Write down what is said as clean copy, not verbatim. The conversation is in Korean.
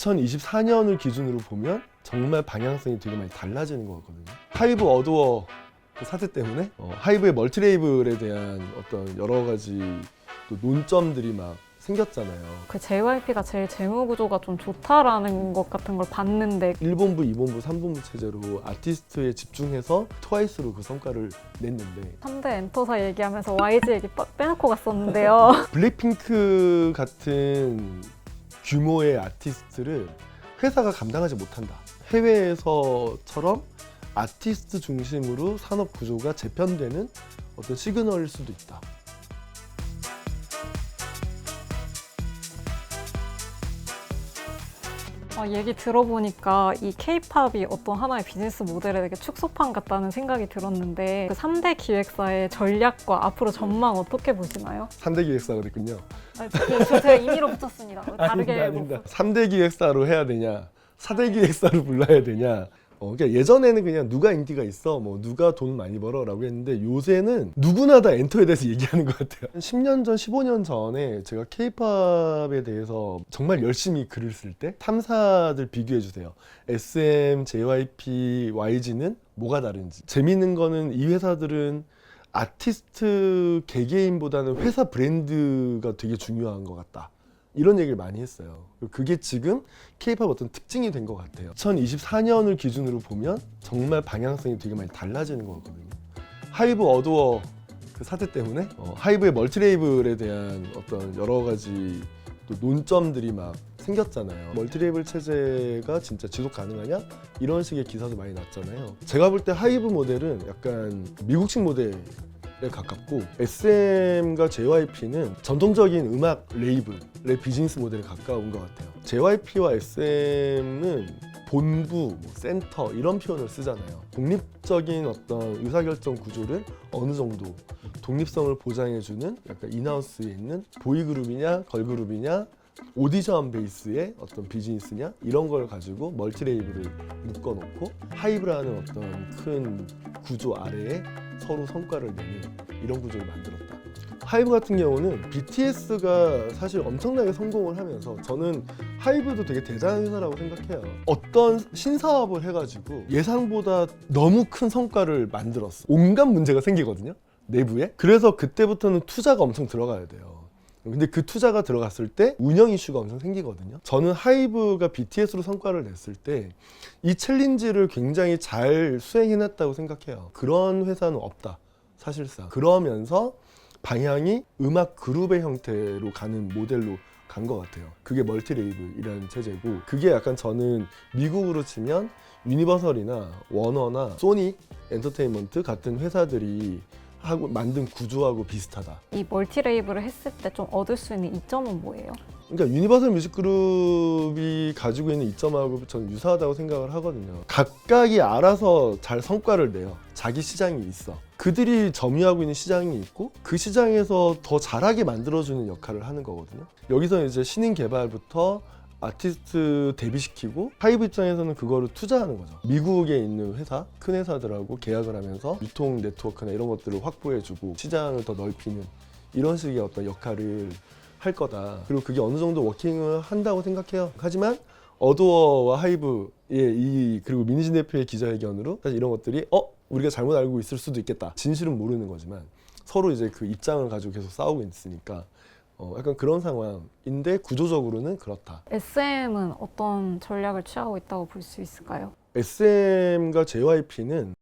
2024년을 기준으로 보면 정말 방향성이 되게 많이 달라지는 것 같거든요. 하이브 어도어 그 사태 때문에 하이브의 멀티레이블에 대한 어떤 여러 가지 또 논점들이 막 생겼잖아요. 그 JYP가 제일 재무 구조가 좀 좋다라는 것 같은 걸 봤는데 1본부, 2본부, 3본부 체제로 아티스트에 집중해서 트와이스로 그 성과를 냈는데 3대 엔터사 얘기하면서 YG 얘기 빼놓고 갔었는데요. 블랙핑크 같은 규모의 아티스트를 회사가 감당하지 못한다. 해외에서처럼 아티스트 중심으로 산업 구조가 재편되는 어떤 시그널일 수도 있다. 얘기 들어보니까 이 K-팝이 어떤 하나의 비즈니스 모델에 되게 축소판 같다는 생각이 들었는데 그 3대 기획사의 전략과 앞으로 전망 어떻게 보시나요? 3대 기획사가 됐군요. 제가 임의로 붙였습니다. 다르게 아닙니다. 3대 기획사로 해야 되냐, 4대 기획사로 불러야 되냐. 그러니까 예전에는 그냥 누가 인기가 있어, 뭐 누가 돈 많이 벌어라고 했는데 요새는 누구나 다 엔터에 대해서 얘기하는 것 같아요. 10년 전, 15년 전에 제가 K-팝에 대해서 정말 열심히 글을 쓸 때 3사들 비교해 주세요. SM, JYP, YG는 뭐가 다른지. 재밌는 거는 이 회사들은 아티스트 개개인보다는 회사 브랜드가 되게 중요한 것 같다. 이런 얘기를 많이 했어요. 그게 지금 K-팝 어떤 특징이 된 것 같아요. 2024년을 기준으로 보면 정말 방향성이 되게 많이 달라지는 것 같거든요. 하이브 어도어 그 사태 때문에 하이브의 멀티레이블에 대한 어떤 여러 가지 또 논점들이 막 생겼잖아요. 멀티레이블 체제가 진짜 지속 가능하냐? 이런 식의 기사도 많이 났잖아요. 제가 볼 때 하이브 모델은 약간 미국식 모델 에 가깝고 SM과 JYP는 전통적인 음악 레이블의 비즈니스 모델에 가까운 것 같아요. JYP와 SM은 본부, 센터 이런 표현을 쓰잖아요. 독립적인 어떤 의사결정 구조를 어느 정도 독립성을 보장해주는 약간 인하우스에 있는 보이그룹이냐 걸그룹이냐 오디션 베이스의 어떤 비즈니스냐 이런 걸 가지고 멀티레이블을 묶어놓고 하이브라는 어떤 큰 구조 아래에 서로 성과를 내는 이런 구조를 만들었다. 하이브 같은 경우는 BTS가 사실 엄청나게 성공을 하면서 저는 하이브도 되게 대단한 회사라고 생각해요. 어떤 신사업을 해가지고 예상보다 너무 큰 성과를 만들었어. 온갖 문제가 생기거든요, 내부에. 그래서 그때부터는 투자가 엄청 들어가야 돼요. 근데 그 투자가 들어갔을 때 운영 이슈가 엄청 생기거든요. 저는 하이브가 BTS로 성과를 냈을 때 이 챌린지를 굉장히 잘 수행해냈다고 생각해요. 그런 회사는 없다, 사실상. 그러면서 방향이 음악 그룹의 형태로 가는 모델로 간 것 같아요. 그게 멀티레이블이라는 체제고, 그게 약간 저는 미국으로 치면 유니버설이나 워너나 소니 엔터테인먼트 같은 회사들이 하고 만든 구조하고 비슷하다. 이 멀티레이블을 했을 때 좀 얻을 수 있는 이점은 뭐예요? 그러니까 유니버설 뮤직그룹이 가지고 있는 이점하고 저는 유사하다고 생각을 하거든요. 각각이 알아서 잘 성과를 내요. 자기 시장이 있어. 그들이 점유하고 있는 시장이 있고 그 시장에서 더 잘하게 만들어주는 역할을 하는 거거든요. 여기서 이제 신인 개발부터 아티스트 데뷔시키고 하이브 입장에서는 그거를 투자하는 거죠. 미국에 있는 회사, 큰 회사들하고 계약을 하면서 유통 네트워크나 이런 것들을 확보해주고 시장을 더 넓히는 이런 식의 어떤 역할을 할 거다. 그리고 그게 어느 정도 워킹을 한다고 생각해요. 하지만 어도어와 하이브의 그리고 민희진 대표의 기자회견으로 사실 이런 것들이 우리가 잘못 알고 있을 수도 있겠다. 진실은 모르는 거지만 서로 이제 그 입장을 가지고 계속 싸우고 있으니까 약간 그런 상황인데 구조적으로는 그렇다. SM은 어떤 전략을 취하고 있다고 볼 수 있을까요? SM과 JYP는